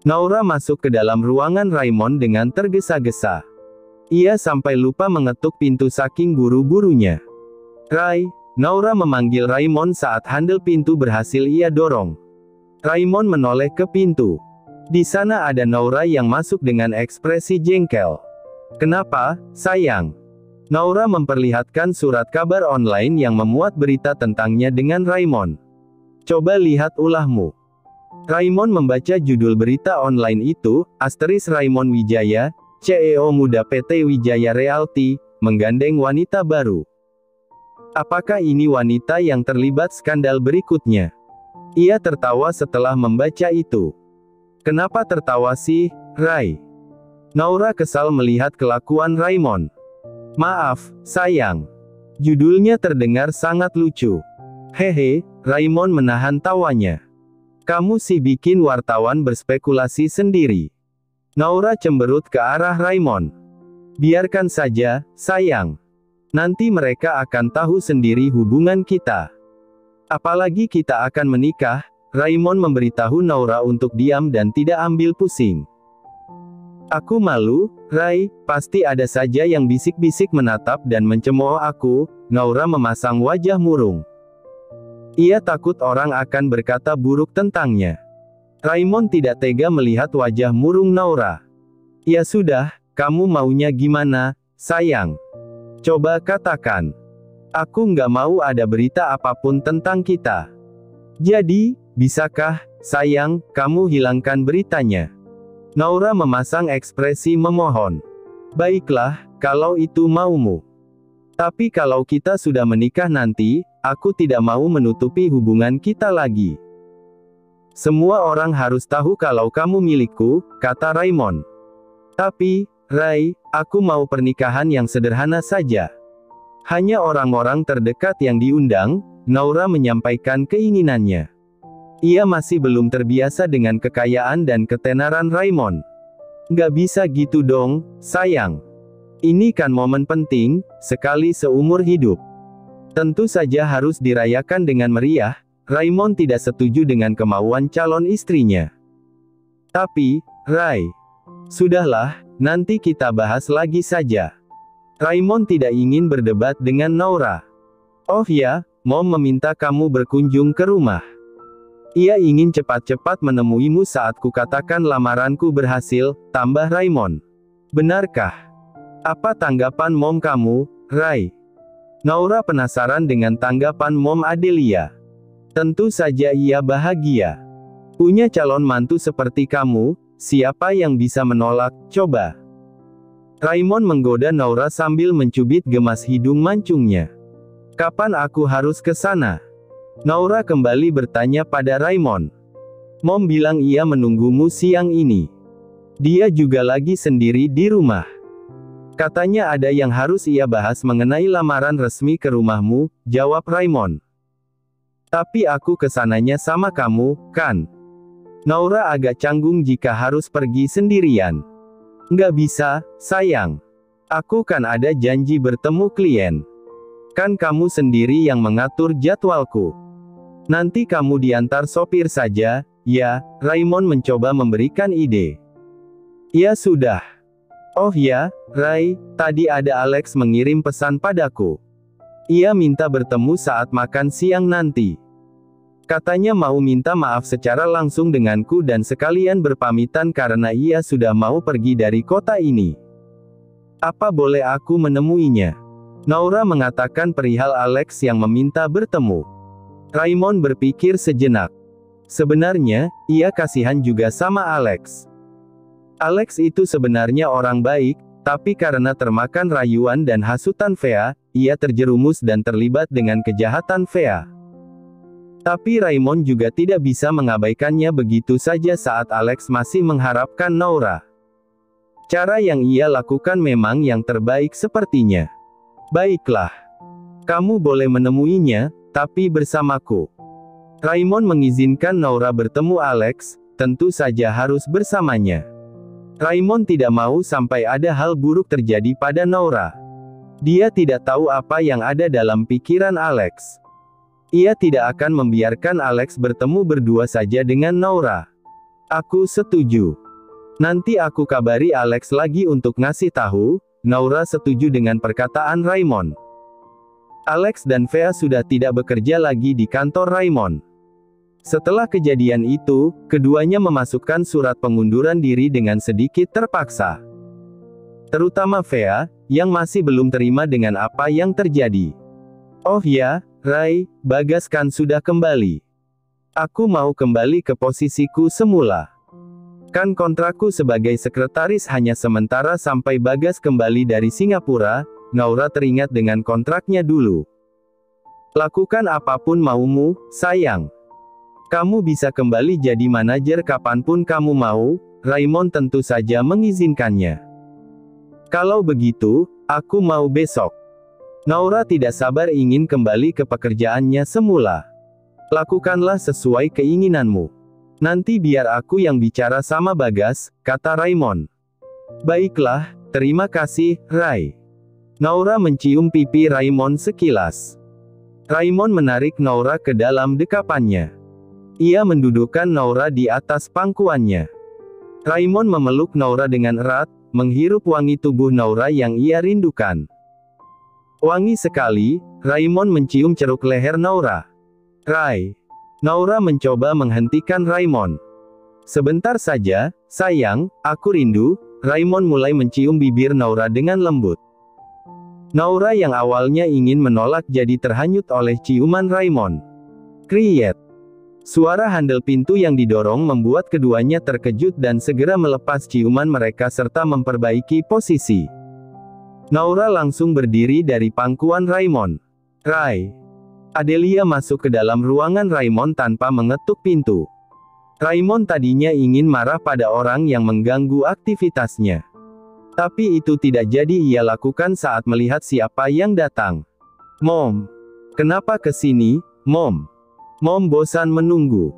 Naura masuk ke dalam ruangan Raymond dengan tergesa-gesa. Ia sampai lupa mengetuk pintu saking buru-burunya. "Ray," Naura memanggil Raymond saat handle pintu berhasil ia dorong. Raymond menoleh ke pintu. Di sana ada Naura yang masuk dengan ekspresi jengkel. "Kenapa, sayang?" Naura memperlihatkan surat kabar online yang memuat berita tentangnya dengan Raymond. "Coba lihat ulahmu." Raymond membaca judul berita online itu, Raymond Wijaya, CEO muda PT Wijaya Realty, menggandeng wanita baru. Apakah ini wanita yang terlibat skandal berikutnya? Ia tertawa setelah membaca itu. "Kenapa tertawa sih, Ray?" Naura kesal melihat kelakuan Raymond. "Maaf, sayang. Judulnya terdengar sangat lucu." "Hehe," Raymond menahan tawanya. "Kamu sih bikin wartawan berspekulasi sendiri." Naura cemberut ke arah Raymond. "Biarkan saja, sayang. Nanti mereka akan tahu sendiri hubungan kita. Apalagi kita akan menikah." Raymond memberitahu Naura untuk diam dan tidak ambil pusing. "Aku malu, Ray, pasti ada saja yang bisik-bisik menatap dan mencemooh aku." Naura memasang wajah murung. Ia takut orang akan berkata buruk tentangnya. Raymond tidak tega melihat wajah murung Naura. "Ya sudah, kamu maunya gimana, sayang? Coba katakan. Aku nggak mau ada berita apapun tentang kita. Jadi, bisakah, sayang, kamu hilangkan beritanya?" Naura memasang ekspresi memohon. "Baiklah, kalau itu maumu. Tapi kalau kita sudah menikah nanti, aku tidak mau menutupi hubungan kita lagi. Semua orang harus tahu kalau kamu milikku," kata Raymond. "Tapi, Ray, aku mau pernikahan yang sederhana saja. Hanya orang-orang terdekat yang diundang." Naura menyampaikan keinginannya. Ia masih belum terbiasa dengan kekayaan dan ketenaran Raymond. "Nggak bisa gitu dong, sayang. Ini kan momen penting, sekali seumur hidup. Tentu saja harus dirayakan dengan meriah." Raymond tidak setuju dengan kemauan calon istrinya. "Tapi, Ray, sudahlah, nanti kita bahas lagi saja." Raymond tidak ingin berdebat dengan Naura. "Oh ya, Mom meminta kamu berkunjung ke rumah. Ia ingin cepat-cepat menemuimu saat kukatakan lamaranku berhasil," tambah Raymond. "Benarkah? Apa tanggapan Mom kamu, Ray?" Naura penasaran dengan tanggapan Mom Adelia. Tentu saja ia bahagia. Punya calon mantu seperti kamu, siapa yang bisa menolak, coba? Raymond menggoda Naura sambil mencubit gemas hidung mancungnya. "Kapan aku harus ke sana?" Naura kembali bertanya pada Raymond. "Mom bilang ia menunggumu siang ini. Dia juga lagi sendiri di rumah. Katanya ada yang harus ia bahas mengenai lamaran resmi ke rumahmu," jawab Raymond. "Tapi aku kesananya sama kamu, kan?" Naura agak canggung jika harus pergi sendirian. "Nggak bisa, sayang. Aku kan ada janji bertemu klien. Kan kamu sendiri yang mengatur jadwalku. Nanti kamu diantar sopir saja, ya?" Raymond mencoba memberikan ide. "Ya sudah. Oh ya, Ray, tadi ada Alex mengirim pesan padaku. Ia minta bertemu saat makan siang nanti. Katanya mau minta maaf secara langsung denganku dan sekalian berpamitan karena ia sudah mau pergi dari kota ini. Apa boleh aku menemuinya?" Naura mengatakan perihal Alex yang meminta bertemu. Raymond berpikir sejenak. Sebenarnya, ia kasihan juga sama Alex. Alex itu sebenarnya orang baik, tapi karena termakan rayuan dan hasutan Vea, ia terjerumus dan terlibat dengan kejahatan Vea. Tapi Raymond juga tidak bisa mengabaikannya begitu saja saat Alex masih mengharapkan Naura. Cara yang ia lakukan memang yang terbaik sepertinya. "Baiklah. Kamu boleh menemuinya, tapi bersamaku." Raymond mengizinkan Naura bertemu Alex, tentu saja harus bersamanya. Raymond tidak mau sampai ada hal buruk terjadi pada Naura. Dia tidak tahu apa yang ada dalam pikiran Alex. Ia tidak akan membiarkan Alex bertemu berdua saja dengan Naura. Aku setuju. Nanti aku kabari Alex lagi untuk ngasih tahu. Naura setuju dengan perkataan Raymond. Alex dan Fea sudah tidak bekerja lagi di kantor Raymond. Setelah kejadian itu, keduanya memasukkan surat pengunduran diri dengan sedikit terpaksa. Terutama Fea, yang masih belum terima dengan apa yang terjadi. Oh ya, Ray, Bagas kan sudah kembali. Aku mau kembali ke posisiku semula. Kan kontrakku sebagai sekretaris hanya sementara sampai Bagas kembali dari Singapura. Naura teringat dengan kontraknya dulu. Lakukan apapun maumu, sayang. Kamu bisa kembali jadi manajer kapanpun kamu mau. Raymond tentu saja mengizinkannya. Kalau begitu, aku mau besok. Naura tidak sabar ingin kembali ke pekerjaannya semula. Lakukanlah sesuai keinginanmu. Nanti biar aku yang bicara sama Bagas, kata Raymond. Baiklah, terima kasih, Ray. Naura mencium pipi Raymond sekilas. Raymond menarik Naura ke dalam dekapannya. Ia mendudukkan Naura di atas pangkuannya. Raymond memeluk Naura dengan erat, menghirup wangi tubuh Naura yang ia rindukan. Wangi sekali, Raymond mencium ceruk leher Naura. Ray. Naura mencoba menghentikan Raymond. Sebentar saja, sayang, aku rindu. Raymond mulai mencium bibir Naura dengan lembut. Naura yang awalnya ingin menolak jadi terhanyut oleh ciuman Raymond. Kriet. Suara handle pintu yang didorong membuat keduanya terkejut dan segera melepas ciuman mereka serta memperbaiki posisi. Naura langsung berdiri dari pangkuan Raymond. Ray. Adelia masuk ke dalam ruangan Raymond tanpa mengetuk pintu. Raymond tadinya ingin marah pada orang yang mengganggu aktivitasnya. Tapi itu tidak jadi ia lakukan saat melihat siapa yang datang. Mom. Kenapa ke sini, Mom? Mom bosan menunggu.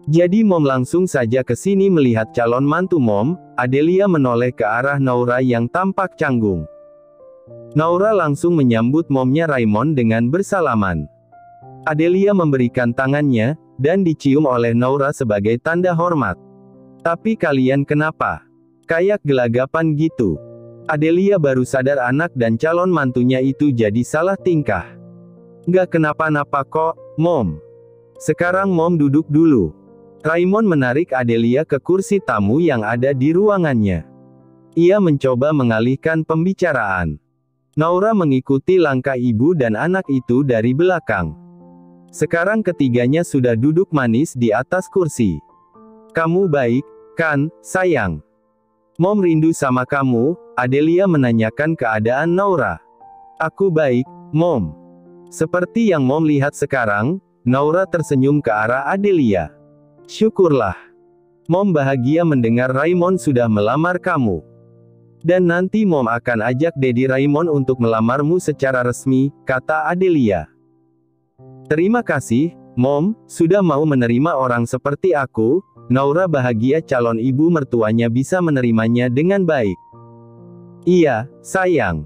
Jadi Mom langsung saja ke sini melihat calon mantu Mom. Adelia menoleh ke arah Naura yang tampak canggung. Naura langsung menyambut momnya Raymond dengan bersalaman. Adelia memberikan tangannya, dan dicium oleh Naura sebagai tanda hormat. Tapi kalian kenapa? Kayak gelagapan gitu. Adelia baru sadar anak dan calon mantunya itu jadi salah tingkah. Nggak kenapa-napa kok, Mom. Sekarang Mom duduk dulu. Raymond menarik Adelia ke kursi tamu yang ada di ruangannya. Ia mencoba mengalihkan pembicaraan. Naura mengikuti langkah ibu dan anak itu dari belakang. Sekarang ketiganya sudah duduk manis di atas kursi. Kamu baik, kan, sayang? Mom rindu sama kamu, Adelia menanyakan keadaan Naura. Aku baik, Mom. Seperti yang Mom lihat sekarang, Naura tersenyum ke arah Adelia. Syukurlah. Mom bahagia mendengar Raymond sudah melamar kamu. Dan nanti Mom akan ajak Daddy Raymond untuk melamarmu secara resmi, kata Adelia. Terima kasih, Mom, sudah mau menerima orang seperti aku. Naura bahagia calon ibu mertuanya bisa menerimanya dengan baik. Iya, sayang.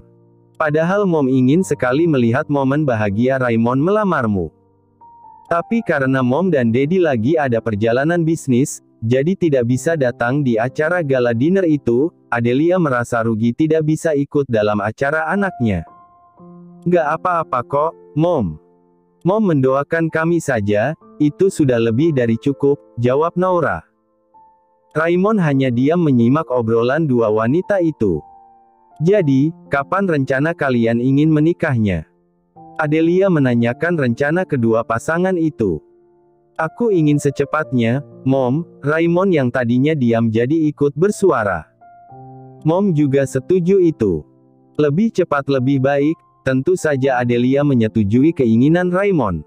Padahal Mom ingin sekali melihat momen bahagia Raymond melamarmu. Tapi karena Mom dan Daddy lagi ada perjalanan bisnis, jadi tidak bisa datang di acara gala dinner itu. Adelia merasa rugi tidak bisa ikut dalam acara anaknya. Nggak apa-apa kok, Mom. Mom mendoakan kami saja, itu sudah lebih dari cukup, jawab Naura. Raymond hanya diam menyimak obrolan dua wanita itu. Jadi, kapan rencana kalian ingin menikahnya? Adelia menanyakan rencana kedua pasangan itu. Aku ingin secepatnya, Mom. Raymond yang tadinya diam jadi ikut bersuara. Mom juga setuju itu. Lebih cepat lebih baik, tentu saja Adelia menyetujui keinginan Raymond.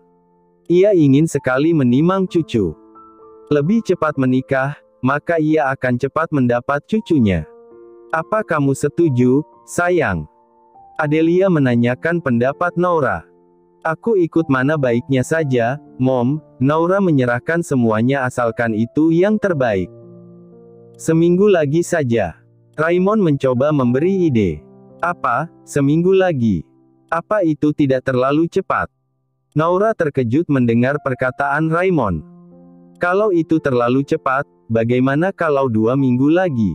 Ia ingin sekali menimang cucu. Lebih cepat menikah, maka ia akan cepat mendapat cucunya. Apa kamu setuju, sayang? Adelia menanyakan pendapat Naura. Aku ikut mana baiknya saja, Mom. Naura menyerahkan semuanya asalkan itu yang terbaik. Seminggu lagi saja. Raymond mencoba memberi ide. Apa, seminggu lagi? Apa itu tidak terlalu cepat? Naura terkejut mendengar perkataan Raymond. Kalau itu terlalu cepat, bagaimana kalau 2 minggu lagi?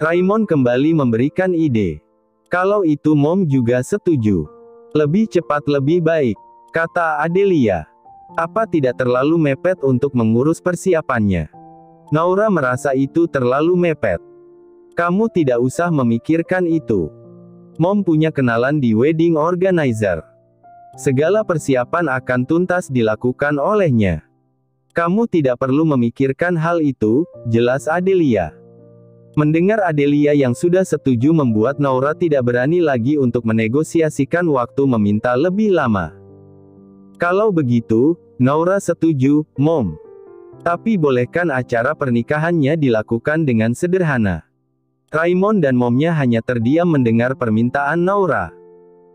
Raymond kembali memberikan ide. Kalau itu Mom juga setuju. Lebih cepat lebih baik, kata Adelia. Apa tidak terlalu mepet untuk mengurus persiapannya? Naura merasa itu terlalu mepet. Kamu tidak usah memikirkan itu. Mom punya kenalan di wedding organizer. Segala persiapan akan tuntas dilakukan olehnya. Kamu tidak perlu memikirkan hal itu, jelas Adelia. Mendengar Adelia yang sudah setuju membuat Naura tidak berani lagi untuk menegosiasikan waktu meminta lebih lama. Kalau begitu, Naura setuju, Mom. Tapi bolehkan acara pernikahannya dilakukan dengan sederhana? Raymond dan Momnya hanya terdiam mendengar permintaan Naura.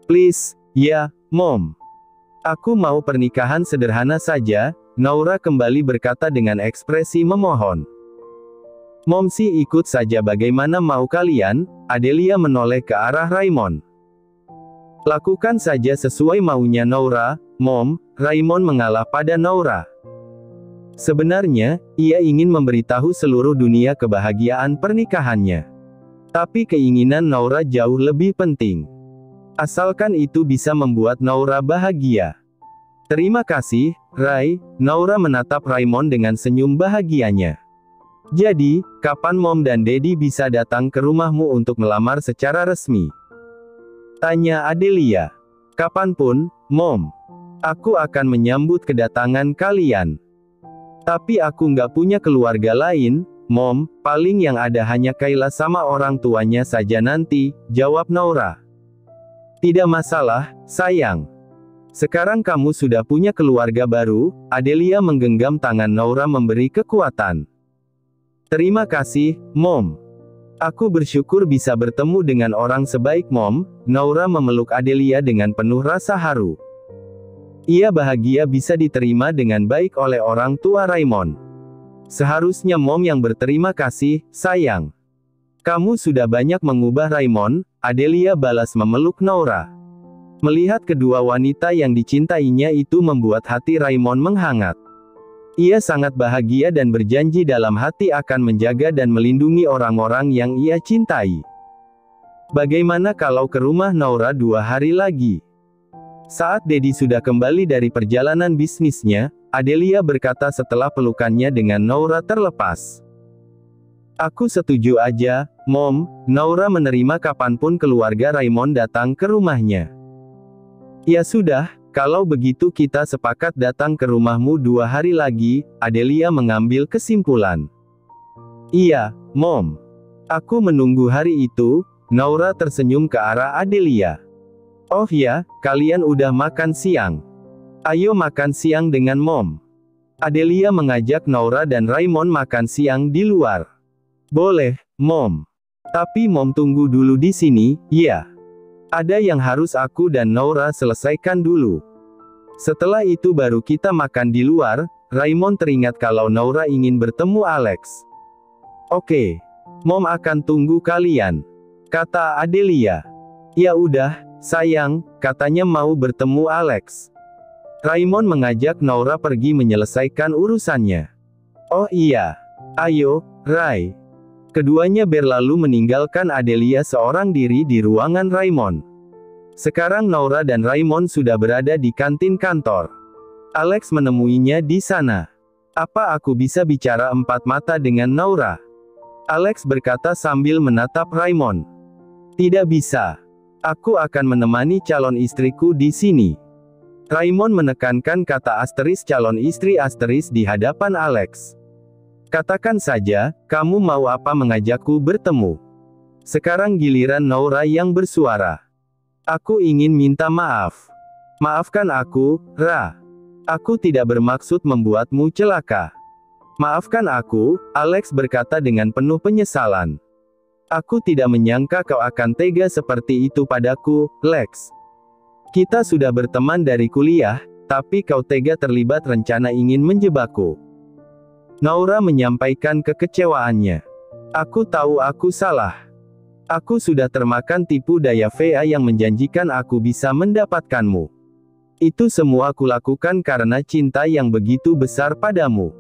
Please, ya, Mom. Aku mau pernikahan sederhana saja, Naura kembali berkata dengan ekspresi memohon. Momsi ikut saja bagaimana mau kalian, Adelia menoleh ke arah Raymond. Lakukan saja sesuai maunya Naura, Mom, Raymond mengalah pada Naura. Sebenarnya, ia ingin memberitahu seluruh dunia kebahagiaan pernikahannya. Tapi keinginan Naura jauh lebih penting. Asalkan itu bisa membuat Naura bahagia. Terima kasih, Ray, Naura menatap Raymond dengan senyum bahagianya. Jadi, kapan Mom dan Daddy bisa datang ke rumahmu untuk melamar secara resmi? Tanya Adelia. Kapanpun, Mom. Aku akan menyambut kedatangan kalian. Tapi aku nggak punya keluarga lain, Mom, paling yang ada hanya Kayla sama orang tuanya saja nanti, jawab Naura. Tidak masalah, sayang. Sekarang kamu sudah punya keluarga baru, Adelia menggenggam tangan Naura memberi kekuatan. Terima kasih, Mom. Aku bersyukur bisa bertemu dengan orang sebaik Mom, Naura memeluk Adelia dengan penuh rasa haru. Ia bahagia bisa diterima dengan baik oleh orang tua Raymond. Seharusnya Mom yang berterima kasih, sayang. Kamu sudah banyak mengubah Raymond, Adelia balas memeluk Naura. Melihat kedua wanita yang dicintainya itu membuat hati Raymond menghangat. Ia sangat bahagia dan berjanji dalam hati akan menjaga dan melindungi orang-orang yang ia cintai. Bagaimana kalau ke rumah Naura 2 hari lagi? Saat Daddy sudah kembali dari perjalanan bisnisnya, Adelia berkata setelah pelukannya dengan Naura terlepas. Aku setuju aja, Mom, Naura menerima kapanpun keluarga Raymond datang ke rumahnya. Ya sudah, kalau begitu kita sepakat datang ke rumahmu 2 hari lagi, Adelia mengambil kesimpulan. Iya, Mom. Aku menunggu hari itu, Naura tersenyum ke arah Adelia. Oh ya, kalian udah makan siang. Ayo makan siang dengan Mom. Adelia mengajak Naura dan Raymond makan siang di luar. Boleh, Mom. Tapi Mom tunggu dulu di sini, ya. Ada yang harus aku dan Naura selesaikan dulu. Setelah itu baru kita makan di luar, Raymond teringat kalau Naura ingin bertemu Alex. Oke. Mom akan tunggu kalian, kata Adelia. Ya udah, sayang, katanya mau bertemu Alex. Raymond mengajak Naura pergi menyelesaikan urusannya. Oh iya. Ayo, Ray. Keduanya berlalu meninggalkan Adelia seorang diri di ruangan Raymond. Sekarang Naura dan Raymond sudah berada di kantin kantor. Alex menemuinya di sana. Apa aku bisa bicara 4 mata dengan Naura? Alex berkata sambil menatap Raymond. Tidak bisa. Aku akan menemani calon istriku di sini. Raymond menekankan kata asteris calon istri asteris di hadapan Alex. Katakan saja, kamu mau apa mengajakku bertemu? Sekarang giliran Naura yang bersuara. Aku ingin minta maaf. Maafkan aku, Ra. Aku tidak bermaksud membuatmu celaka. Maafkan aku, Alex berkata dengan penuh penyesalan. Aku tidak menyangka kau akan tega seperti itu padaku, Lex. Kita sudah berteman dari kuliah, tapi kau tega terlibat rencana ingin menjebakku. Naura menyampaikan kekecewaannya. Aku tahu aku salah. Aku sudah termakan tipu daya VA yang menjanjikan aku bisa mendapatkanmu. Itu semua aku lakukan karena cinta yang begitu besar padamu.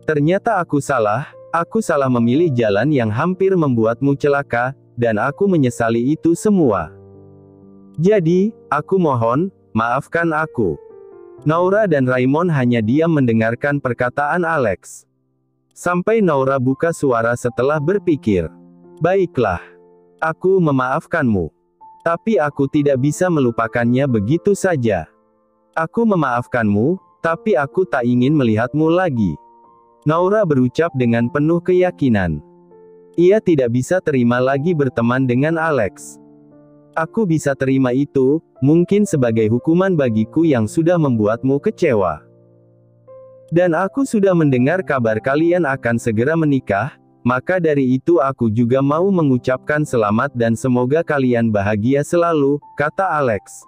Ternyata aku salah memilih jalan yang hampir membuatmu celaka, dan aku menyesali itu semua. Jadi, aku mohon, maafkan aku. Naura dan Raymond hanya diam mendengarkan perkataan Alex. Sampai Naura buka suara setelah berpikir. Baiklah. Aku memaafkanmu. Tapi aku tidak bisa melupakannya begitu saja. Aku memaafkanmu, tapi aku tak ingin melihatmu lagi. Naura berucap dengan penuh keyakinan. Ia tidak bisa terima lagi berteman dengan Alex. Aku bisa terima itu, mungkin sebagai hukuman bagiku yang sudah membuatmu kecewa. Dan aku sudah mendengar kabar kalian akan segera menikah, maka dari itu aku juga mau mengucapkan selamat dan semoga kalian bahagia selalu, kata Alex.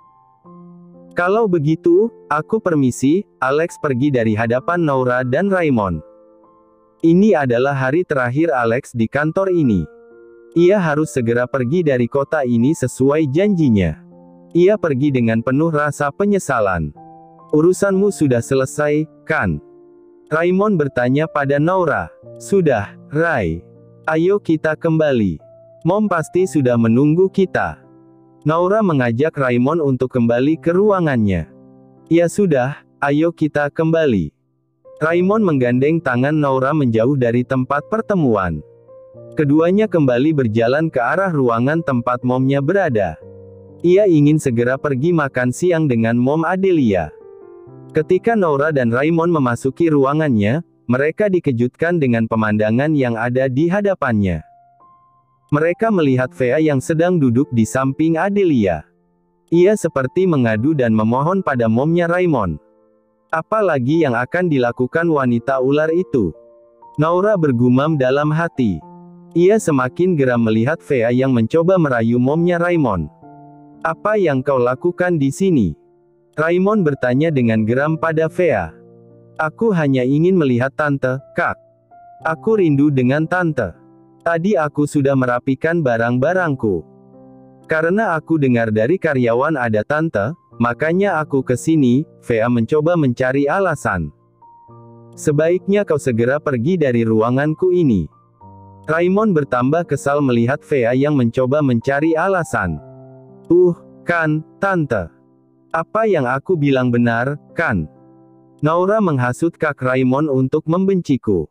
Kalau begitu, aku permisi. Alex pergi dari hadapan Naura dan Raymond. Ini adalah hari terakhir Alex di kantor ini. Ia harus segera pergi dari kota ini sesuai janjinya. Ia pergi dengan penuh rasa penyesalan. Urusanmu sudah selesai, kan? Raymond bertanya pada Naura. Sudah, Ray. Ayo kita kembali. Mom pasti sudah menunggu kita. Naura mengajak Raymond untuk kembali ke ruangannya. Ya sudah, ayo kita kembali. Raymond menggandeng tangan Naura menjauh dari tempat pertemuan. Keduanya kembali berjalan ke arah ruangan tempat momnya berada. Ia ingin segera pergi makan siang dengan Mom Adelia. Ketika Naura dan Raymond memasuki ruangannya, mereka dikejutkan dengan pemandangan yang ada di hadapannya. Mereka melihat Fea yang sedang duduk di samping Adelia. Ia seperti mengadu dan memohon pada momnya Raymond. Apa lagi yang akan dilakukan wanita ular itu? Naura bergumam dalam hati. Ia semakin geram melihat Fea yang mencoba merayu momnya Raymond. Apa yang kau lakukan di sini? Raymond bertanya dengan geram pada Fea. Aku hanya ingin melihat tante, Kak. Aku rindu dengan tante. Tadi aku sudah merapikan barang-barangku. Karena aku dengar dari karyawan ada tante, makanya aku ke sini. Fea mencoba mencari alasan. Sebaiknya kau segera pergi dari ruanganku ini. Raymond bertambah kesal melihat Fea yang mencoba mencari alasan. Kan, tante. Apa yang aku bilang benar, kan? Naura menghasut Kak Raymond untuk membenciku.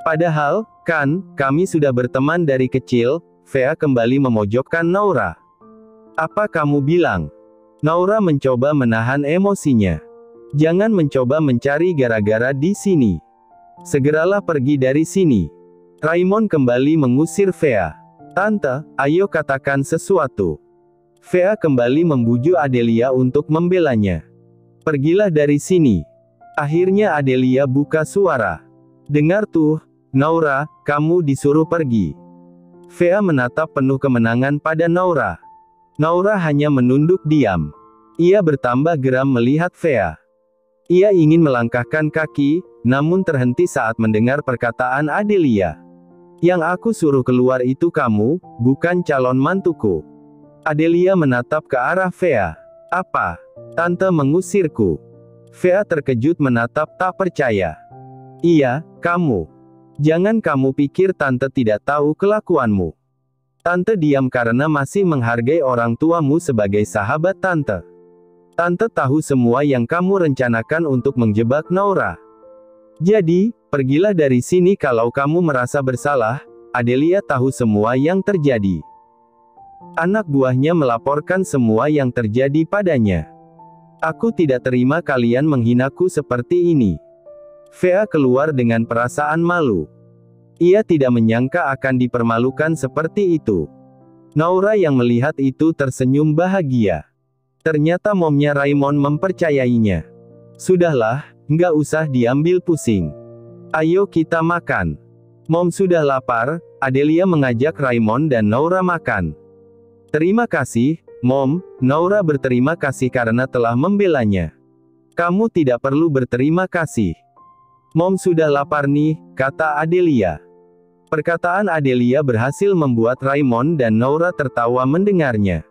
Padahal, kan, kami sudah berteman dari kecil. Fea kembali memojokkan Naura. Apa kamu bilang? Naura mencoba menahan emosinya. Jangan mencoba mencari gara-gara di sini. Segeralah pergi dari sini. Raymond kembali mengusir Fea. Tante, ayo katakan sesuatu. Fea kembali membujuk Adelia untuk membelanya. Pergilah dari sini. Akhirnya Adelia buka suara. Dengar tuh, Naura, kamu disuruh pergi. Fea menatap penuh kemenangan pada Naura. Naura hanya menunduk diam. Ia bertambah geram melihat Fea. Ia ingin melangkahkan kaki, namun terhenti saat mendengar perkataan Adelia. Yang aku suruh keluar itu kamu, bukan calon mantuku. Adelia menatap ke arah Fea. Apa? Tante mengusirku? Fea terkejut menatap tak percaya. Iya, kamu. Jangan kamu pikir tante tidak tahu kelakuanmu. Tante diam karena masih menghargai orang tuamu sebagai sahabat tante. Tante tahu semua yang kamu rencanakan untuk menjebak Naura. Jadi, pergilah dari sini kalau kamu merasa bersalah. Adelia tahu semua yang terjadi. Anak buahnya melaporkan semua yang terjadi padanya. Aku tidak terima kalian menghinaku seperti ini. Fea keluar dengan perasaan malu. Ia tidak menyangka akan dipermalukan seperti itu. Naura yang melihat itu tersenyum bahagia. Ternyata momnya Raymond mempercayainya. Sudahlah, nggak usah diambil pusing. Ayo kita makan. Mom sudah lapar. Adelia mengajak Raymond dan Naura makan. Terima kasih, Mom. Naura berterima kasih karena telah membelanya. Kamu tidak perlu berterima kasih. Mom sudah lapar nih, kata Adelia. Perkataan Adelia berhasil membuat Raymond dan Naura tertawa mendengarnya.